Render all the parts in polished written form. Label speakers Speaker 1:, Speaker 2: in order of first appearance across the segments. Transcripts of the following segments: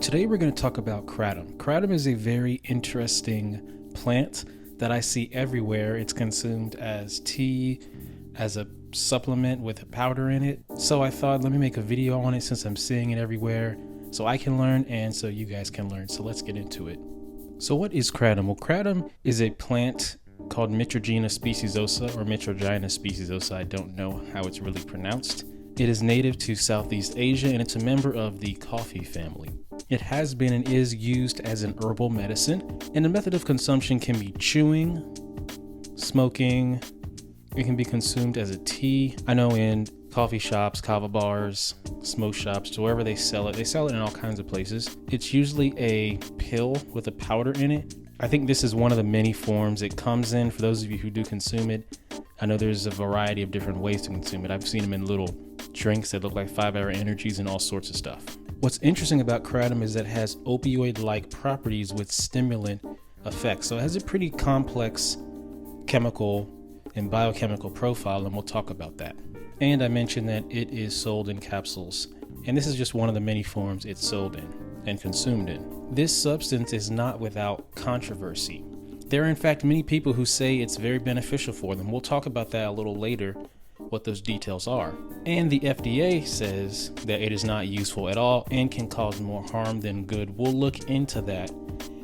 Speaker 1: Today we're going to talk about kratom. Kratom is a very interesting plant that I see everywhere. It's consumed as tea, as a supplement with a powder in it. So I thought, let me make a video on it since I'm seeing it everywhere so I can learn and so you guys can learn. So let's get into it. So what is kratom? Well, kratom is a plant called Mitragina speciosa or Mitragina speciosa. I don't know how it's really pronounced. It is native to Southeast Asia and it's a member of the coffee family. It has been and is used as an herbal medicine, and the method of consumption can be chewing, smoking. It can be consumed as a tea. I know in coffee shops, Kava bars, smoke shops, wherever they sell it in all kinds of places. It's usually a pill with a powder in it. I think this is one of the many forms it comes in. For those of you who do consume it, I know there's a variety of different ways to consume it. I've seen them in little drinks that look like 5-hour energies and all sorts of stuff. What's interesting about kratom is that it has opioid-like properties with stimulant effects. So it has a pretty complex chemical and biochemical profile, and we'll talk about that. And I mentioned that it is sold in capsules, and this is just one of the many forms it's sold in and consumed in. This substance is not without controversy. There are in fact many people who say it's very beneficial for them. We'll talk about that a little later, what those details are. And the FDA says that it is not useful at all and can cause more harm than good. We'll look into that,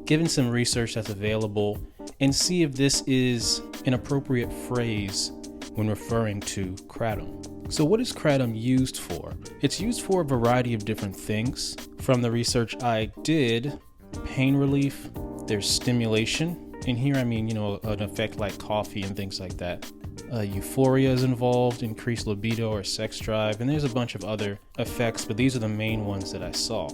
Speaker 1: given some research that's available, and see if this is an appropriate phrase when referring to kratom. So what is kratom used for? It's used for a variety of different things. From the research I did, pain relief, there's stimulation, and here I mean, an effect like coffee and things like that. Euphoria is involved, increased libido or sex drive, and there's a bunch of other effects, but these are the main ones that I saw.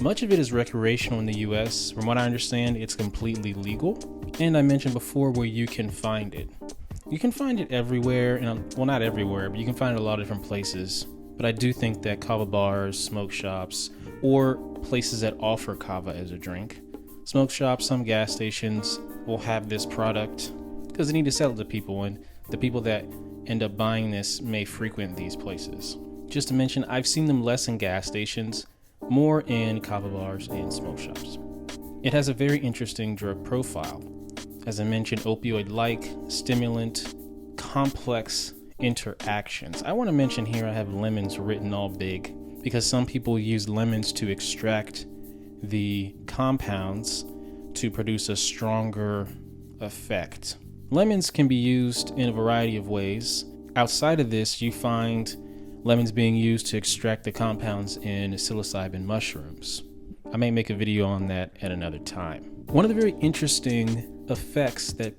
Speaker 1: Much of it is recreational in the US. From what I understand, it's completely legal. And I mentioned before where you can find it. You can find it everywhere, and well, not everywhere, but you can find it a lot of different places. But I do think that kava bars, smoke shops, or places that offer kava as a drink. Smoke shops, some gas stations will have this product because they need to sell it to people, and the people that end up buying this may frequent these places. Just to mention, I've seen them less in gas stations, more in kava bars and smoke shops. It has a very interesting drug profile. As I mentioned, opioid-like, stimulant, complex interactions. I want to mention here I have lemons written all big because some people use lemons to extract the compounds to produce a stronger effect. Lemons can be used in a variety of ways. Outside of this, you find lemons being used to extract the compounds in psilocybin mushrooms. I may make a video on that at another time. One of the very interesting effects that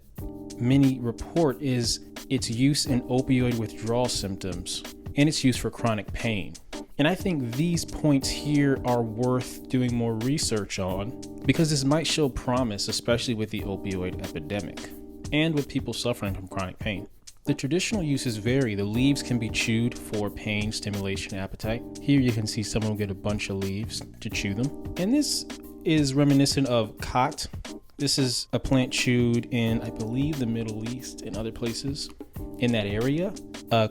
Speaker 1: many report is its use in opioid withdrawal symptoms and its use for chronic pain. And I think these points here are worth doing more research on because this might show promise, especially with the opioid epidemic and with people suffering from chronic pain. The traditional uses vary. The leaves can be chewed for pain, stimulation, appetite. Here you can see someone will get a bunch of leaves to chew them. And this is reminiscent of khat. This is a plant chewed in, I believe, the Middle East and other places in that area.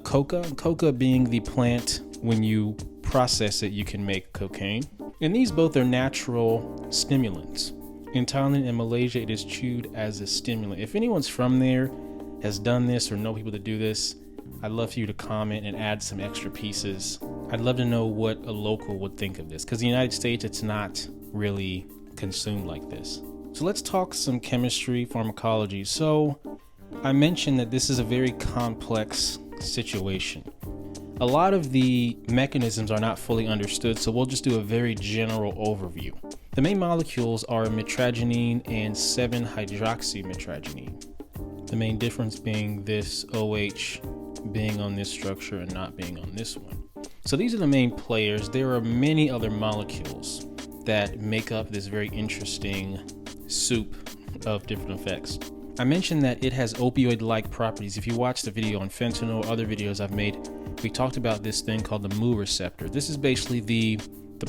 Speaker 1: Coca being the plant, when you process it, you can make cocaine. And these both are natural stimulants. In Thailand and Malaysia, it is chewed as a stimulant. If anyone's from there, has done this, or know people that do this, I'd love for you to comment and add some extra pieces. I'd love to know what a local would think of this, because in the United States, it's not really consumed like this. So let's talk some chemistry, pharmacology. So I mentioned that this is a very complex situation. A lot of the mechanisms are not fully understood, so we'll just do a very general overview. The main molecules are mitragynine and 7-hydroxymitragynine. The main difference being this OH being on this structure and not being on this one. So these are the main players. There are many other molecules that make up this very interesting soup of different effects. I mentioned that it has opioid-like properties. If you watch the video on fentanyl or other videos I've made, we talked about this thing called the mu receptor. This is basically the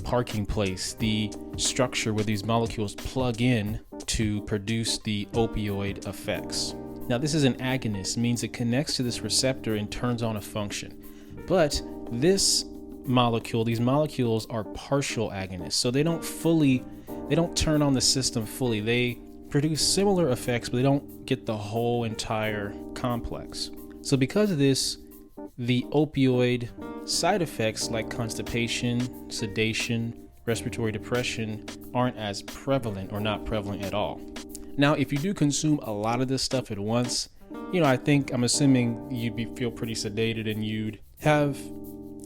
Speaker 1: parking place, the structure where these molecules plug in to produce the opioid effects. Now this is an agonist, means it connects to this receptor and turns on a function. But this molecule, these molecules are partial agonists. So they don't turn on the system fully. They produce similar effects, but they don't get the whole entire complex. So because of this, the opioid side effects like constipation, sedation, respiratory depression aren't as prevalent or not prevalent at all. Now, if you do consume a lot of this stuff at once, I'm assuming you'd feel pretty sedated and you'd have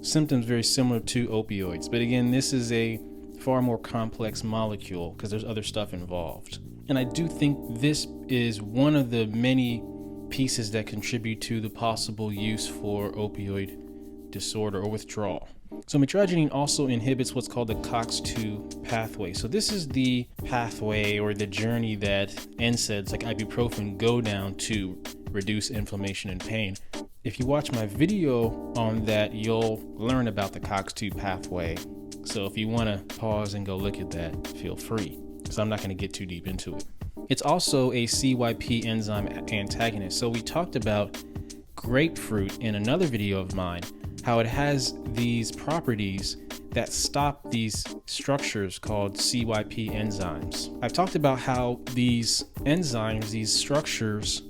Speaker 1: symptoms very similar to opioids. But again, this is a far more complex molecule because there's other stuff involved. And I do think this is one of the many pieces that contribute to the possible use for opioid disorder or withdrawal. So mitragynine also inhibits what's called the COX-2 pathway. So this is the pathway or the journey that NSAIDs like ibuprofen go down to reduce inflammation and pain. If you watch my video on that, you'll learn about the COX-2 pathway. So if you want to pause and go look at that, feel free, because I'm not going to get too deep into it. It's also a CYP enzyme antagonist. So we talked about grapefruit in another video of mine, how it has these properties that stop these structures called CYP enzymes. I've talked about how these enzymes, these structures,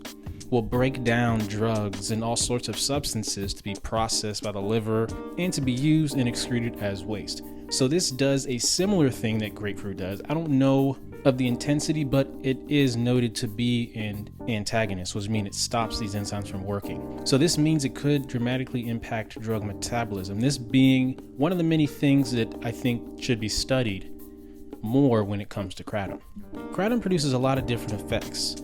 Speaker 1: will break down drugs and all sorts of substances to be processed by the liver and to be used and excreted as waste. So this does a similar thing that grapefruit does. I don't know of the intensity, but it is noted to be an antagonist, which means it stops these enzymes from working. So this means it could dramatically impact drug metabolism, this being one of the many things that I think should be studied more when it comes to kratom. Kratom produces a lot of different effects.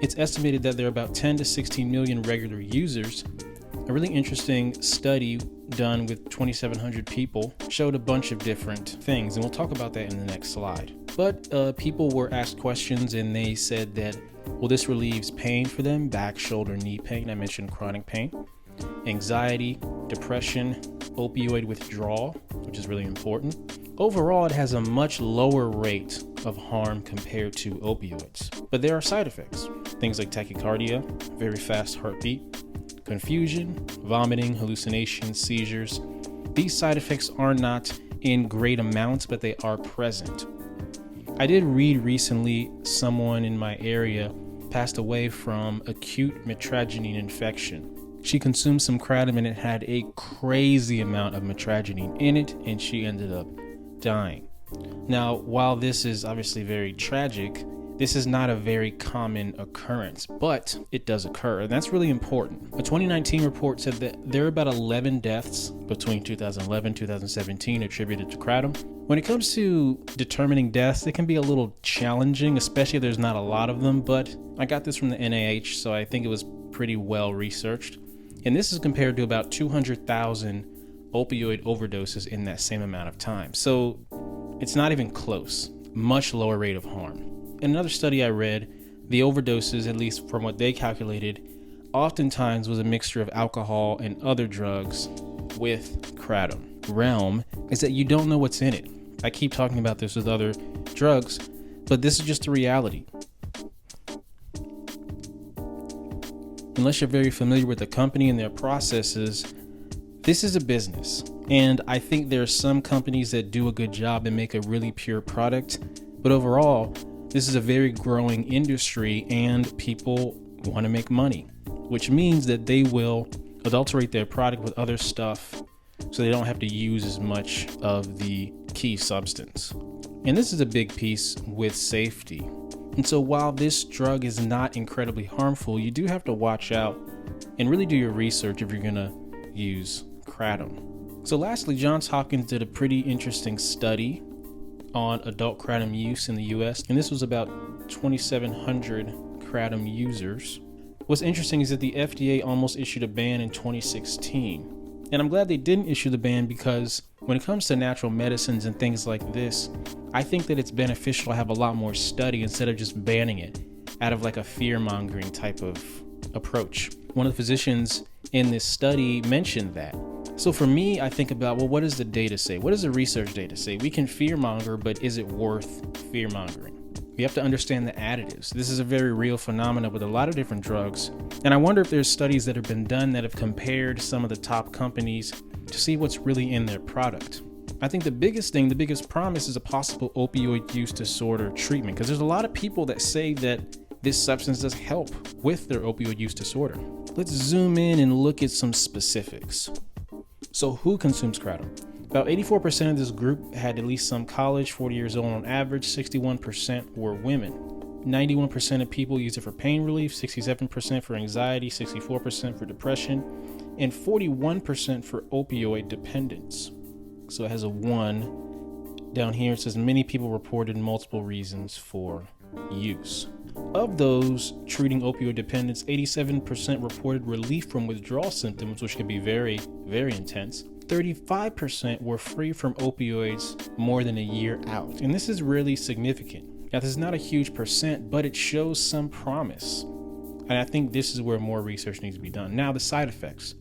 Speaker 1: It's estimated that there are about 10 to 16 million regular users. A really interesting study done with 2,700 people showed a bunch of different things, and we'll talk about that in the next slide. But people were asked questions and they said that, well, this relieves pain for them, back, shoulder, knee pain. I mentioned chronic pain, anxiety, depression, opioid withdrawal, which is really important. Overall, it has a much lower rate of harm compared to opioids. But there are side effects, things like tachycardia, very fast heartbeat, confusion, vomiting, hallucinations, seizures. These side effects are not in great amounts, but they are present. I did read recently someone in my area passed away from acute mitragynine infection. She consumed some kratom and it had a crazy amount of mitragynine in it, and she ended up dying. Now, while this is obviously very tragic, this is not a very common occurrence, but it does occur, and that's really important. A 2019 report said that there are about 11 deaths between 2011 and 2017 attributed to kratom. When it comes to determining deaths, it can be a little challenging, especially if there's not a lot of them, but I got this from the NIH, so I think it was pretty well researched. And this is compared to about 200,000 opioid overdoses in that same amount of time. So it's not even close. Much lower rate of harm. In another study I read, the overdoses, at least from what they calculated, oftentimes was a mixture of alcohol and other drugs with kratom. Realm is that you don't know what's in it. I keep talking about this with other drugs, but this is just the reality. Unless you're very familiar with the company and their processes, this is a business. And I think there are some companies that do a good job and make a really pure product, but overall, this is a very growing industry and people want to make money, which means that they will adulterate their product with other stuff so they don't have to use as much of the key substance. And this is a big piece with safety. And so while this drug is not incredibly harmful, you do have to watch out and really do your research if you're going to use kratom. So lastly, Johns Hopkins did a pretty interesting study on adult kratom use in the US, and this was about 2,700 kratom users. What's interesting is that the FDA almost issued a ban in 2016, and I'm glad they didn't issue the ban, because when it comes to natural medicines and things like this, I think that it's beneficial to have a lot more study instead of just banning it out of like a fear-mongering type of approach. One of the physicians in this study mentioned that. So for me, I think about, well, what does the data say? What does the research data say? We can fearmonger, but is it worth fearmongering? We have to understand the additives. This is a very real phenomenon with a lot of different drugs. And I wonder if there's studies that have been done that have compared some of the top companies to see what's really in their product. I think the biggest promise is a possible opioid use disorder treatment, because there's a lot of people that say that this substance does help with their opioid use disorder. Let's zoom in and look at some specifics. So who consumes Kratom? About 84% of this group had at least some college, 40 years old on average, 61% were women. 91% of people use it for pain relief, 67% for anxiety, 64% for depression, and 41% for opioid dependence. So it has a 1. Down here it says many people reported multiple reasons for use. Of those treating opioid dependence, 87% reported relief from withdrawal symptoms, which can be very, very intense. 35% were free from opioids more than a year out. And this is really significant. Now, this is not a huge percent, but it shows some promise. And I think this is where more research needs to be done. Now, the side effects.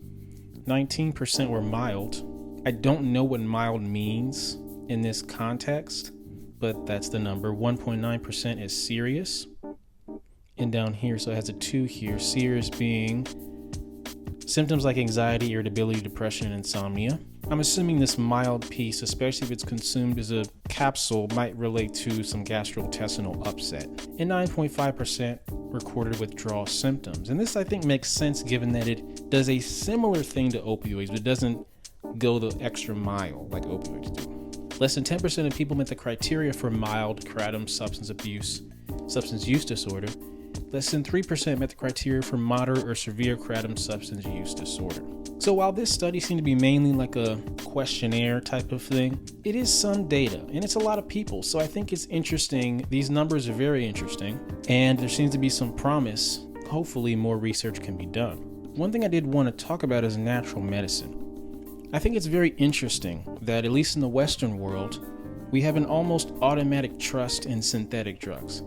Speaker 1: 19% were mild. I don't know what mild means in this context, but that's the number. 1.9% is serious. And down here, so it has a 2 here. Serious being symptoms like anxiety, irritability, depression, and insomnia. I'm assuming this mild piece, especially if it's consumed as a capsule, might relate to some gastrointestinal upset. And 9.5% recorded withdrawal symptoms. And this, I think, makes sense given that it does a similar thing to opioids, but it doesn't go the extra mile like opioids do. Less than 10% of people met the criteria for mild Kratom substance use disorder. Less than 3% met the criteria for moderate or severe Kratom substance use disorder. So while this study seemed to be mainly like a questionnaire type of thing, it is some data and it's a lot of people. So I think it's interesting. These numbers are very interesting and there seems to be some promise. Hopefully more research can be done. One thing I did want to talk about is natural medicine. I think it's very interesting that at least in the Western world, we have an almost automatic trust in synthetic drugs.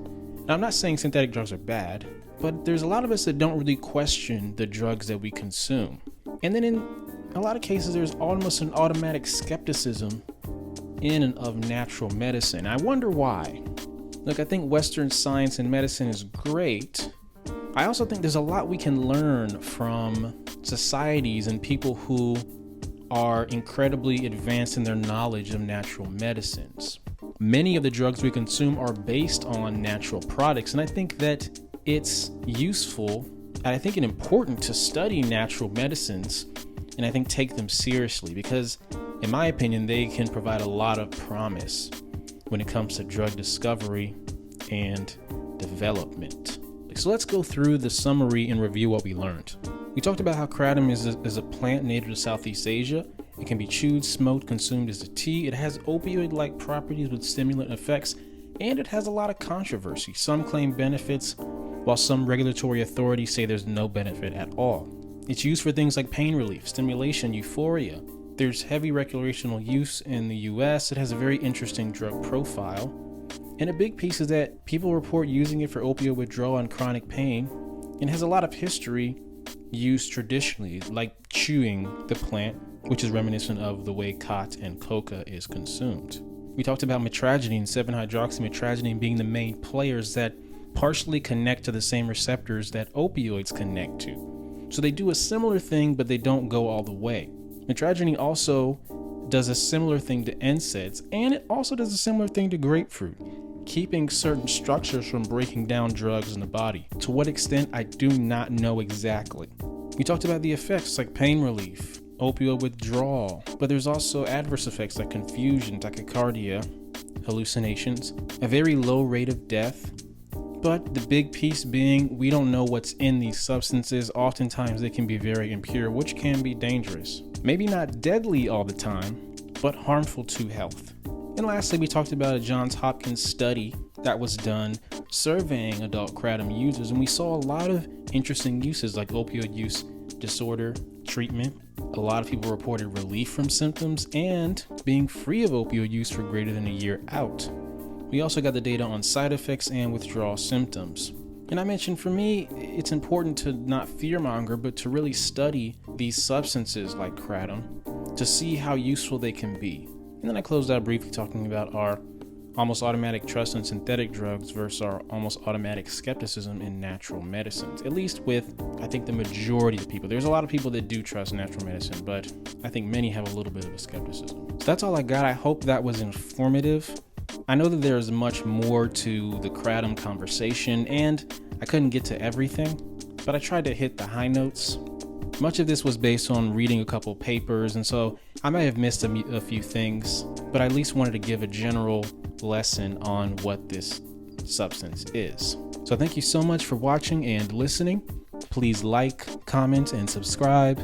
Speaker 1: Now, I'm not saying synthetic drugs are bad, but there's a lot of us that don't really question the drugs that we consume. And then in a lot of cases, there's almost an automatic skepticism in and of natural medicine. I wonder why. Look, I think Western science and medicine is great. I also think there's a lot we can learn from societies and people who are incredibly advanced in their knowledge of natural medicines. Many of the drugs we consume are based on natural products, and I think that it's useful and I think it's important to study natural medicines and I think take them seriously because, in my opinion, they can provide a lot of promise when it comes to drug discovery and development. So let's go through the summary and review what we learned. We talked about how Kratom is a plant native to Southeast Asia. It can be chewed, smoked, consumed as a tea. It has opioid-like properties with stimulant effects, and it has a lot of controversy. Some claim benefits, while some regulatory authorities say there's no benefit at all. It's used for things like pain relief, stimulation, euphoria. There's heavy recreational use in the US. It has a very interesting drug profile. And a big piece is that people report using it for opioid withdrawal and chronic pain, and has a lot of history used traditionally, like chewing the plant, which is reminiscent of the way khat and coca is consumed. We talked about metragedine, 7-hydroxymetragedine being the main players that partially connect to the same receptors that opioids connect to. So they do a similar thing, but they don't go all the way. Metragedine also does a similar thing to NSAIDs, and it also does a similar thing to grapefruit, keeping certain structures from breaking down drugs in the body. To what extent, I do not know exactly. We talked about the effects like pain relief, opioid withdrawal, but there's also adverse effects like confusion, tachycardia, hallucinations, a very low rate of death. But the big piece being, we don't know what's in these substances. Oftentimes they can be very impure, which can be dangerous. Maybe not deadly all the time, but harmful to health. And lastly, we talked about a Johns Hopkins study that was done surveying adult Kratom users, and we saw a lot of interesting uses like opioid use disorder treatment. A lot of people reported relief from symptoms and being free of opioid use for greater than a year out. We also got the data on side effects and withdrawal symptoms. And I mentioned for me, it's important to not fearmonger, but to really study these substances like Kratom to see how useful they can be. And then I closed out briefly talking about our almost automatic trust in synthetic drugs versus our almost automatic skepticism in natural medicines. At least with, I think, the majority of people. There's a lot of people that do trust natural medicine, but I think many have a little bit of a skepticism. So that's all I got. I hope that was informative. I know that there is much more to the Kratom conversation, and I couldn't get to everything, but I tried to hit the high notes. Much of this was based on reading a couple papers, and so I may have missed a few things, but I at least wanted to give a general lesson on what this substance is. So thank you so much for watching and listening. Please like, comment, and subscribe.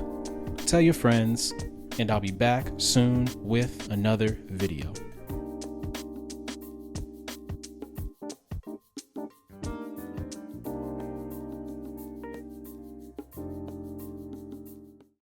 Speaker 1: Tell your friends, and I'll be back soon with another video.